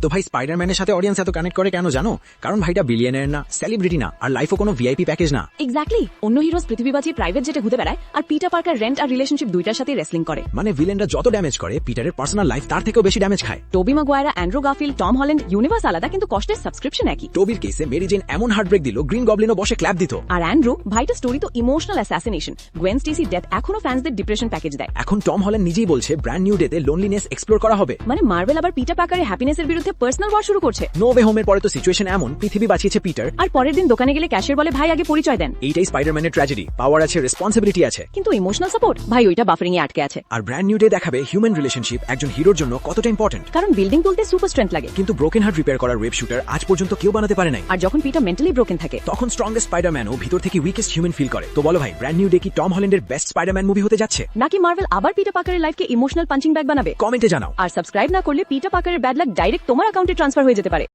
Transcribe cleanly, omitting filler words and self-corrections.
তো ভাই স্পাইডারম্যানের সাথে অডিয়েন্স এত কানেক্ট করে কেন জানো? কারণ ভাইটা বিলিয়নের না, সেলিব্রিটি না, আর লাইফও কোনো ভিআইপি প্যাকেজ না। এক্স্যাক্টলি, অন্য হিরোজ পৃথিবী বাঁচিয়ে প্রাইভেট জেটে ঘুরে বেড়ায়, আর পিটার পার্কার রেন্ট আর রিলেশনশিপ দুইটার সাথে রেসলিং করে। মানে ভিলেনরা যত ড্যামেজ করে, পিটারের পার্সোনাল লাইফ তার থেকেও বেশি ড্যামেজ খায়। Tobey Maguire, Andrew Garfield, Tom Holland, universe আলাদা কিন্তু কষ্টের সাবস্ক্রিপশন একই। টোবির কেসে মেরি জেন এমন হার্টব্রেক দিল, গ্রিন গবলিনও বসে ক্ল্যাপ দিত। আর অ্যান্ড্রু ভাইটার স্টোরি তো ইমোশনাল অ্যাসাসিনেশন। গ্wen স্টেসির ডেথ এখনো ফ্যান্সদের ডিপ্রেশন প্যাকেজ দেয়। এখন টম হল্যান্ড নিজেই বলছে ব্র্যান্ড নিউ ডেতে লোনলিনেস এক্সপ্লোর করা হবে। মানে মার্ভেল আবার পিটার পার্কারের হ্যাপিনেসের বিরুদ্ধে পার্সোনাল ওয়ার শুরু করছে। নো ওয়ে হোমের পরে তো সিচুয়েশন এমন, পৃথিবী বাঁচিয়েছে পিটার, আর পরের দিন দোকানে গেলে ক্যাশিয়ার বলে ভাই আগে পরিচয় দেন। এইটাই স্পাইডারম্যানের ট্র্যাজেডি। পাওয়ার আছে, রেসপন্সিবিলিটি আছে, কিন্তু ইমোশনাল সাপোর্ট ভাই ওইটা বাফারিং এ আটকে আছে। আর ব্র্যান্ড নিউ ডে দেখাবে হিউম্যান রিলেশনশিপ একজন হিরোর জন্য কতটা ইম্পর্টেন্ট। কারণ বিল্ডিং তুলতে সুপার স্ট্রেংথ লাগে, কিন্তু ব্রোকেন হার্ট রিপেয়ার করার ওয়েব শুটার আজ পর্যন্ত কেউ বানাতে পারে নাই। আর যখন পিটার মেন্টালি ব্রোকেন থাকে তখন স্ট্রংগেস্ট স্পাইডারম্যানও ভিতর থেকে উইকেস্ট হিউম্যান ফিল করে। তো বলো ভাই, ব্র্যান্ড নিউ ডে কি টম হল্যান্ডের বেস্ট স্পাইডারম্যান মুভি হতে যাচ্ছে, নাকি মার্ভেল আবার পিটার পার্কারের লাইফকে ইমোশনাল পাঞ্চিং ব্যাগ বানাবে? কমেন্টে জানাও। আর সাবস্ক্রাইব না করলে পিটার পার্কারের ব্যাড লাক ডাইরেক্ট তোমার অ্যাকাউন্টে ট্রান্সফার হয়ে যেতে পারে।